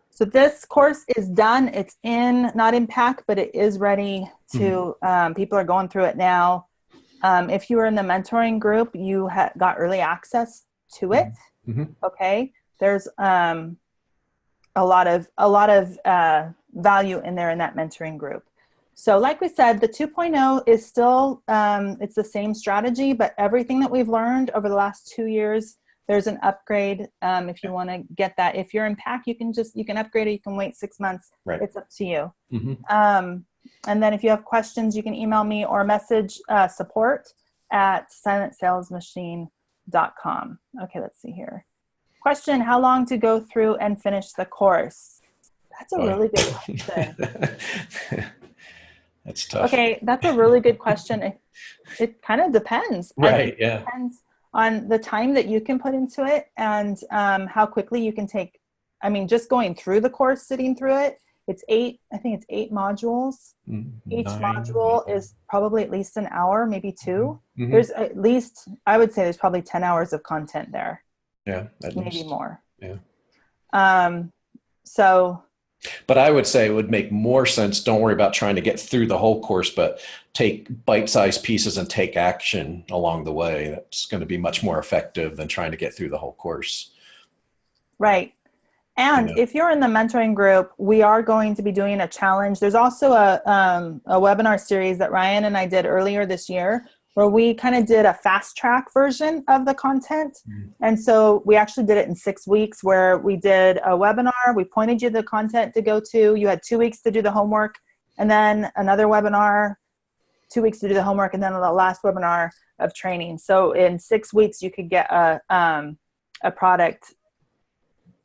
So this course is done. It's not in PAC, but it is ready to, people are going through it now. If you were in the mentoring group, you got early access to it. Okay. There's a lot of value in there in that mentoring group. So like we said, the 2.0 is still, it's the same strategy, but everything that we've learned over the last 2 years, there's an upgrade. If you want to get that, if you're in PAC, you can upgrade it. You can wait 6 months. Right. It's up to you. And then if you have questions, you can email me or message support@silentsalesmachine.com. Okay, let's see here. Question, how long to go through and finish the course? That's a really good question. That's tough. Okay, that's a really good question. It kind of depends. Right, It depends on the time that you can put into it and how quickly you can take. I mean, just going through the course, sitting through it, I think it's 8 modules. Each module is probably at least an hour, maybe 2. There's at least, I would say there's probably 10 hours of content there. Yeah, at maybe least. more. Yeah. But I would say it would make more sense. Don't worry about trying to get through the whole course, but take bite-sized pieces and take action along the way. That's going to be much more effective than trying to get through the whole course. Right. And if you're in the mentoring group, we are going to be doing a challenge. There's also a webinar series that Ryan and I did earlier this year where we kind of did a fast track version of the content. And so we actually did it in 6 weeks where we did a webinar. We pointed you the content to go to. You had 2 weeks to do the homework and then another webinar, 2 weeks to do the homework, and then the last webinar of training. So in 6 weeks, you could get a product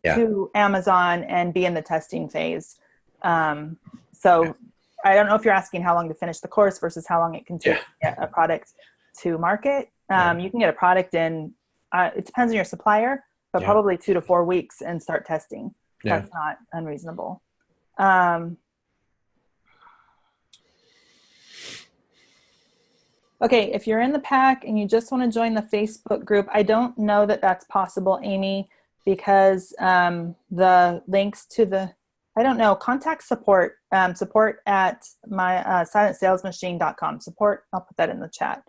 to Amazon and be in the testing phase. So I don't know if you're asking how long to finish the course versus how long it can take to get a product to market. You can get a product in, it depends on your supplier, but probably 2 to 4 weeks and start testing. That's not unreasonable. Okay, if you're in the PAC and you just want to join the Facebook group, I don't know that that's possible, Amy, because the links to the, I don't know, contact support, support at my silentsalesmachine.com. Support, I'll put that in the chat.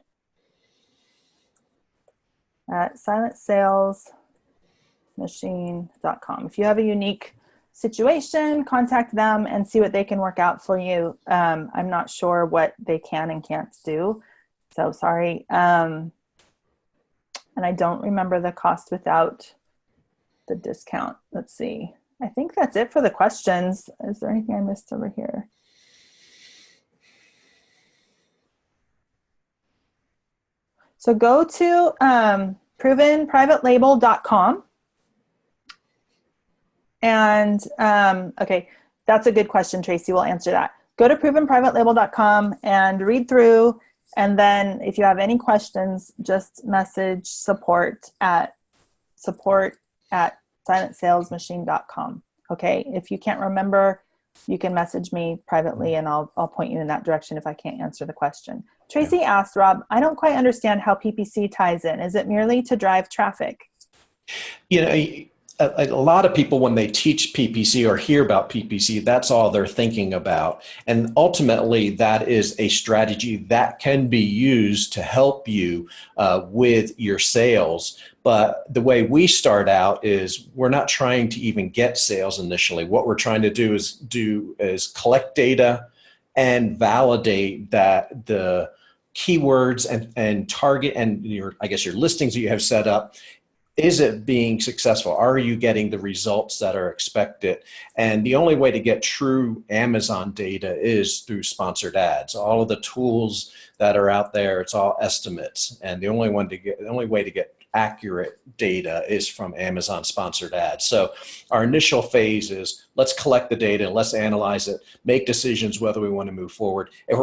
At silentsalesmachine.com. If you have a unique situation, contact them and see what they can work out for you. I'm not sure what they can and can't do. So sorry. And I don't remember the cost without the discount. Let's see. I think that's it for the questions. Is there anything I missed over here? So go to provenprivatelabel.com And okay, that's a good question, Tracy. We'll answer that. Go to provenprivatelabel.com and read through. And then if you have any questions, just message support@silentsalesmachine.com. Okay. If you can't remember, you can message me privately and I'll point you in that direction if I can't answer the question. Tracy asked, Rob, I don't quite understand how PPC ties in. Is it merely to drive traffic? You know, a lot of people, when they teach PPC or hear about PPC, that's all they're thinking about. And ultimately, that is a strategy that can be used to help you with your sales. But the way we start out is we're not trying to even get sales initially. What we're trying to do is collect data and validate that the keywords and target and your listings that you have set up, is it being successful? Are you getting the results that are expected? And the only way to get true Amazon data is through sponsored ads. All of the tools that are out there, it's all estimates. And the only way to get accurate data is from Amazon sponsored ads. So our initial phase is let's collect the data and let's analyze it, make decisions whether we want to move forward. If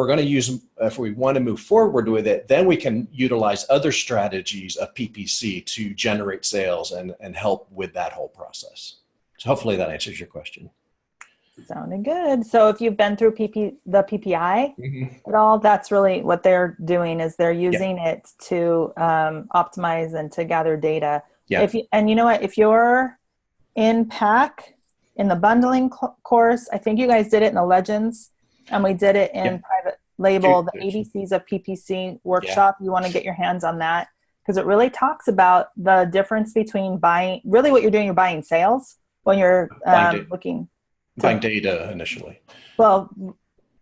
we want to move forward with it, then we can utilize other strategies of PPC to generate sales and help with that whole process. So hopefully that answers your question. Sounding good. So if you've been through the PPI at all, that's really what they're doing, is they're using it to optimize and to gather data. Yeah. And you know what, if you're in PAC, in the bundling course, I think you guys did it in the Legends, and we did it in private label, the ABCs of PPC workshop. You want to get your hands on that, because it really talks about the difference between buying, really what you're doing, you're buying sales when you're buying data initially. Well,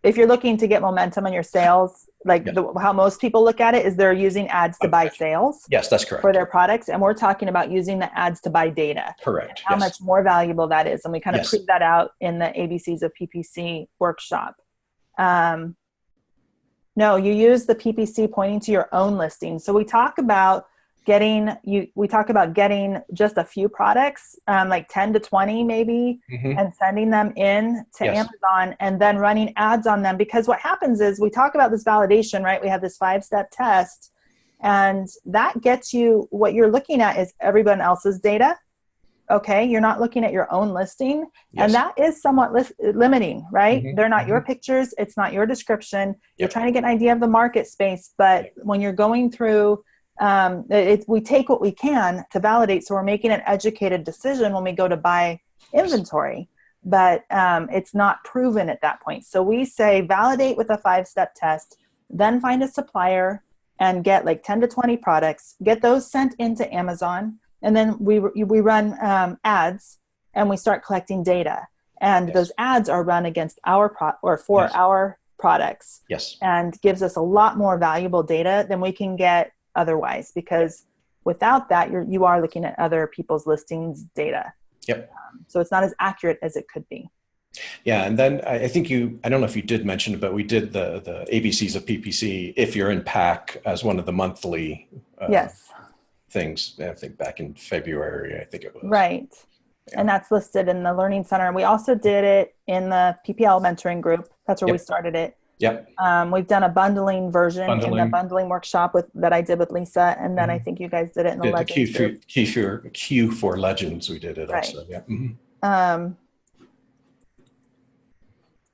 if you're looking to get momentum on your sales, how most people look at it is they're using ads to buy sales. Yes, that's correct. For their products. And we're talking about using the ads to buy data. Correct. How much more valuable that is. And we kind of prove that out in the ABCs of PPC workshop. No, you use the PPC pointing to your own listing. So we talk about getting just a few products, like 10 to 20 maybe, and sending them in to Amazon and then running ads on them. Because what happens is we talk about this validation, right? We have this 5-step test, and that gets you, what you're looking at is everyone else's data. Okay. You're not looking at your own listing. And that is somewhat limiting, right? They're not your pictures. It's not your description. You're trying to get an idea of the market space. But when you're going through, we take what we can to validate. So we're making an educated decision when we go to buy inventory, but it's not proven at that point. So we say validate with a 5-step test, then find a supplier and get like 10 to 20 products, get those sent into Amazon. And then we run ads and we start collecting data. And those ads are run against our our products. And gives us a lot more valuable data than we can get otherwise, because without that, you are looking at other people's listings data. So it's not as accurate as it could be. And then I think I don't know if you did mention it, but we did the ABCs of PPC if you're in PAC as one of the monthly things, I think back in February, I think it was. Right. And that's listed in the Learning Center. And we also did it in the PPL mentoring group. That's where we started it. We've done a bundling version in the bundling workshop that I did with Lisa, and then I think you guys did it in the Legends group. Q4 Legends, we did it also.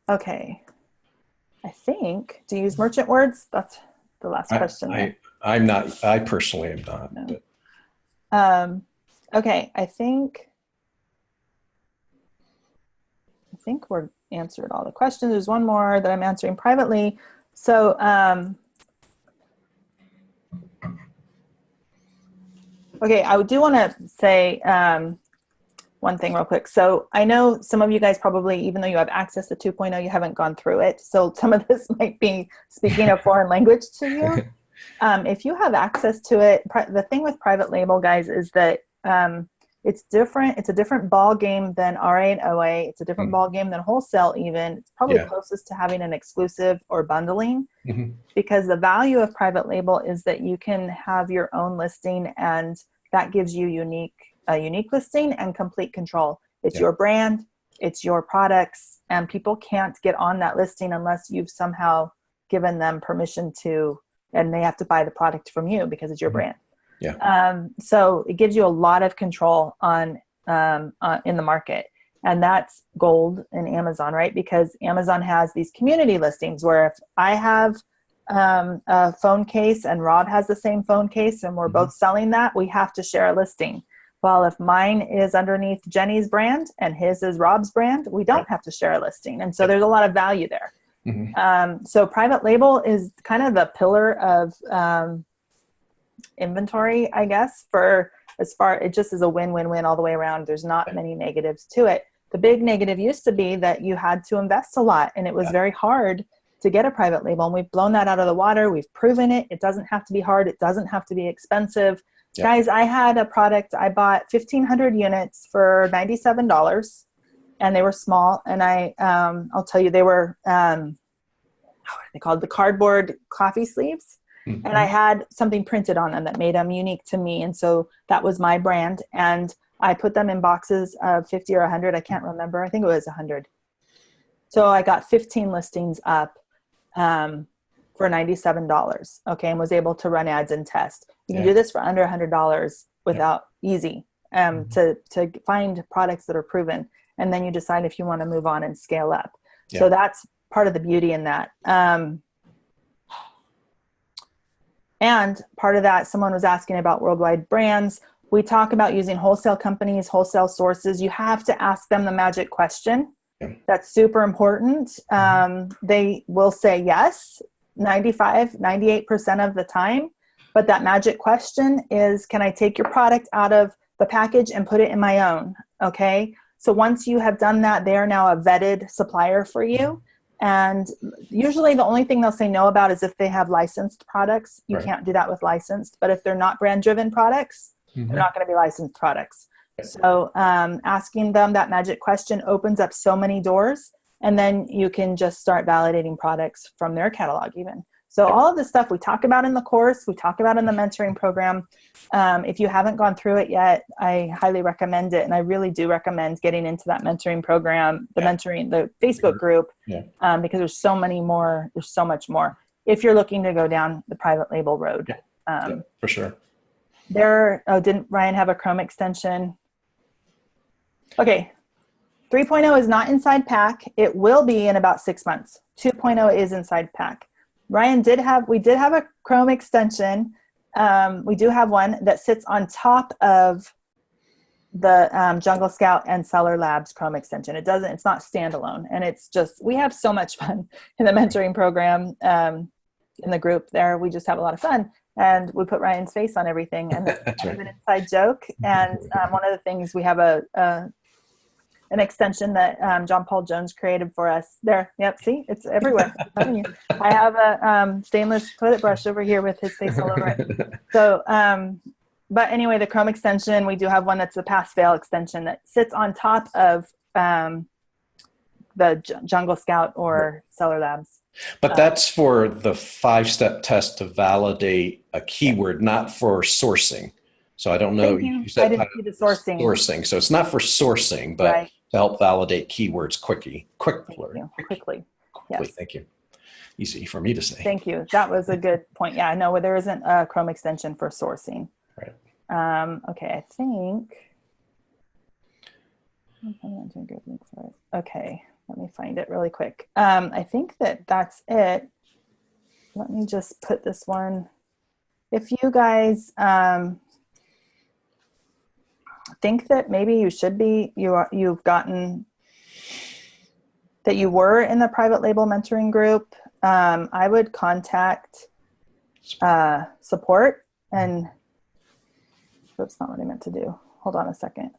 Okay. I think, do you use merchant words? That's the last question. I personally am not. No. Okay. I think we're answered all the questions. There's one more that I'm answering privately. So, okay, I do want to say one thing real quick. So I know some of you guys probably, even though you have access to 2.0, you haven't gone through it. So some of this might be speaking a foreign language to you. If you have access to it, the thing with private label, guys, is that it's different. It's a different ball game than RA and OA. It's a different ball game than wholesale even. It's probably closest to having an exclusive or bundling, because the value of private label is that you can have your own listing, and that gives you a unique listing and complete control. It's your brand, it's your products, and people can't get on that listing unless you've somehow given them permission to, and they have to buy the product from you because it's your brand. Yeah. So it gives you a lot of control on in the market. And that's gold in Amazon, right? Because Amazon has these community listings where if I have a phone case and Rob has the same phone case and we're both selling that, we have to share a listing. Well, if mine is underneath Jenny's brand and his is Rob's brand, we don't have to share a listing. And so there's a lot of value there. So private label is kind of the pillar of inventory, I guess, for as far, it just is a win-win-win all the way around. There's not many negatives to it. The big negative used to be that you had to invest a lot and it was very hard to get a private label. And we've blown that out of the water. We've proven it. It doesn't have to be hard. It doesn't have to be expensive. Guys, I had a product, I bought 1,500 units for $97 and they were small. And I'll tell you, they were, what are they called? The cardboard coffee sleeves. And I had something printed on them that made them unique to me. And so that was my brand. And I put them in boxes of 50 or 100. I can't remember. I think it was 100. So I got 15 listings up for $97. Okay. And was able to run ads and test. You can do this for under $100 without easy to find products that are proven. And then you decide if you want to move on and scale up. So that's part of the beauty in that. And part of that, someone was asking about worldwide brands. We talk about using wholesale companies, wholesale sources. You have to ask them the magic question. That's super important. They will say yes, 98% of the time. But that magic question is, can I take your product out of the package and put it in my own? Okay. So once you have done that, they are now a vetted supplier for you. And usually the only thing they'll say no about is if they have licensed products. You can't do that with licensed. But if they're not brand-driven products, they're not going to be licensed products. So asking them that magic question opens up so many doors. And then you can just start validating products from their catalog even. So all of this stuff we talk about in the course, we talk about in the mentoring program. If you haven't gone through it yet, I highly recommend it. And I really do recommend getting into that mentoring program, the Facebook group, because there's so many more, there's so much more. If you're looking to go down the private label road. For sure. Didn't Ryan have a Chrome extension? Okay. 3.0 is not inside pack. It will be in about 6 months. 2.0 is inside pack. Ryan we did have a Chrome extension. We do have one that sits on top of the Jungle Scout and Seller Labs Chrome extension. It's not standalone. And it's just, we have so much fun in the mentoring program, in the group there. We just have a lot of fun. And we put Ryan's face on everything. And it's kind of an inside joke. And one of the things, we have an extension that John Paul Jones created for us. There, yep, see, it's everywhere. I'm telling you. I have a stainless toilet brush over here with his face all over it. So, but anyway, the Chrome extension, we do have one that's a pass-fail extension that sits on top of the Jungle Scout or Seller Labs. But that's for the 5-step test to validate a keyword, not for sourcing. So I don't know. You said I didn't see the sourcing. Sourcing. So it's not for sourcing, but to help validate keywords quickly. Yes. Thank you. Easy for me to say. Thank you. That was a good point. Yeah, no, there isn't a Chrome extension for sourcing. Right. Okay, I think. Okay, let me find it really quick. I think that's it. Let me just put this one. If you guys think that maybe you should be, you've gotten that you were in the private label mentoring group, I would contact support. And that's not what I meant to do. Hold on a second.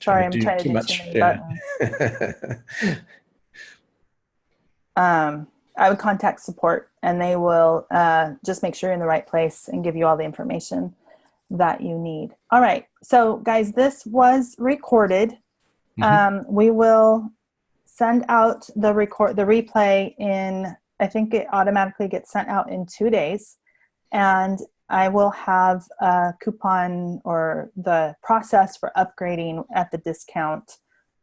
Sorry, I'm trying to do too many buttons. I would contact support and they will just make sure you're in the right place and give you all the information that you need. All right. So guys, this was recorded. We will send out the replay in, I think it automatically gets sent out in 2 days. And I will have a coupon or the process for upgrading at the discount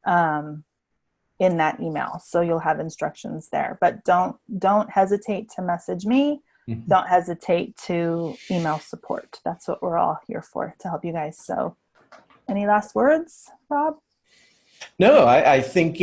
in that email. So you'll have instructions there, but don't hesitate to message me. Mm-hmm. Don't hesitate to email support. That's what we're all here for, to help you guys. So any last words, Rob? No, I think,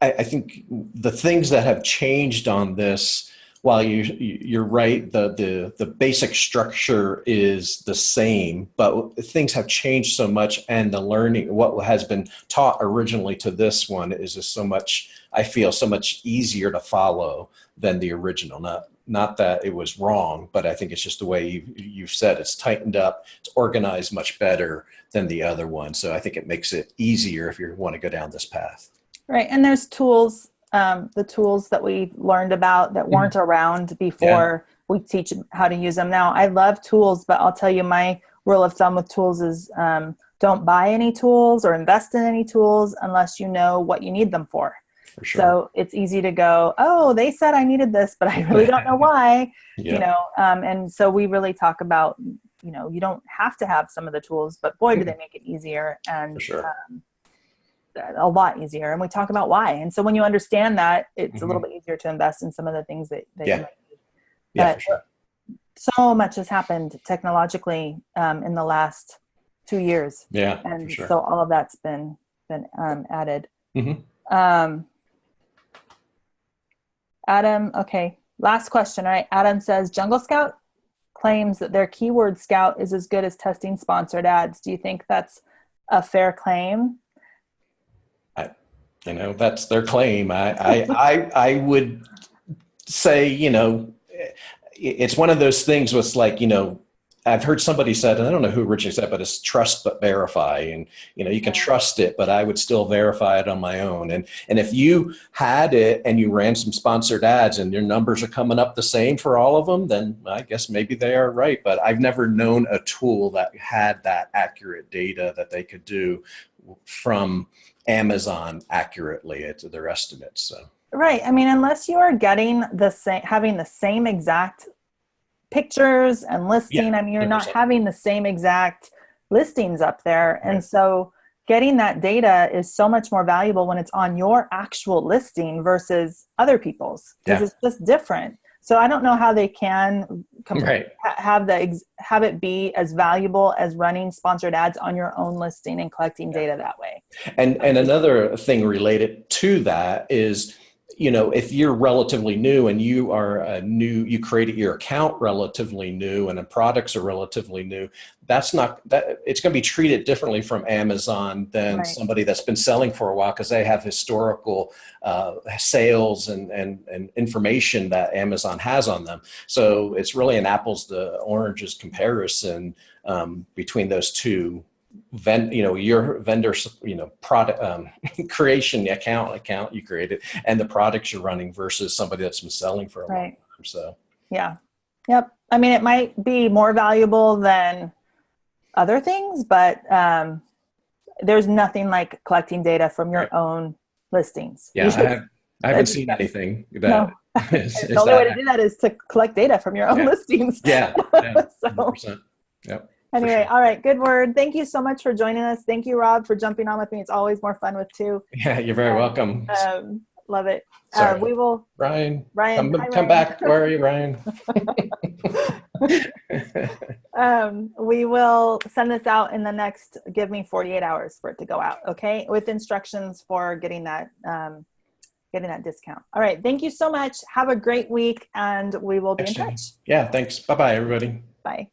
I think the things that have changed on this, while you're right, the basic structure is the same, but things have changed so much, and the learning, what has been taught originally to this one is just so much, I feel, so much easier to follow than the original. Not that it was wrong, but I think it's just the way you've said, it's tightened up, it's organized much better than the other one. So I think it makes it easier if you want to go down this path. Right. And there's tools, the tools that we learned about that weren't around before. We teach how to use them now. I love tools, but I'll tell you, my rule of thumb with tools is don't buy any tools or invest in any tools unless you know what you need them for. For sure. So it's easy to go, oh, they said I needed this, but I really don't know why, and so we really talk about, you don't have to have some of the tools, but boy, do they make it easier, and for sure. A lot easier. And we talk about why. And so when you understand that, it's a little bit easier to invest in some of the things that you might need. Yeah, but for sure. So much has happened technologically in the last 2 years. Yeah, and for sure. So all of that's been added. Mm-hmm. Adam, okay, last question. All right, Adam says, Jungle Scout claims that their keyword scout is as good as testing sponsored ads. Do you think that's a fair claim? That's their claim. I would say, it's one of those things with, like, I've heard somebody said, and I don't know who originally said, but it's trust but verify. And, you can trust it, but I would still verify it on my own. And if you had it and you ran some sponsored ads and your numbers are coming up the same for all of them, then I guess maybe they are right. But I've never known a tool that had that accurate data that they could do from Amazon accurately to their estimates. So. Right. I mean, unless you are getting having the same exact pictures and listing. I mean, you're 100%. not having the same exact listings up there. Right. And so getting that data is so much more valuable when it's on your actual listing versus other people's, because it's just different. So I don't know how they can have it be as valuable as running sponsored ads on your own listing and collecting data that way. And another thing related to that is, if you're relatively new and you created your account relatively new and the products are relatively new, it's going to be treated differently from Amazon than somebody that's been selling for a while, because they have historical sales and information that Amazon has on them. So it's really an apples to oranges comparison between those two. Your vendor, product creation account you created and the products you're running versus somebody that's been selling for a long time. So yep. I mean, it might be more valuable than other things, but there's nothing like collecting data from your own listings. Yeah, I haven't seen anything that. The only way to do that is to collect data from your own listings. Yeah. 100%. Yep. Anyway, all right, good word. Thank you so much for joining us. Thank you, Rob, for jumping on with me. It's always more fun with two. Yeah, you're very welcome. Love it. Sorry. We will. Ryan, come Ryan. Back. Where are you, Ryan? We will send this out in the next, give me 48 hours for it to go out. Okay. With instructions for getting that discount. All right. Thank you so much. Have a great week, and we will be in touch. Yeah. Thanks. Bye-bye, everybody. Bye.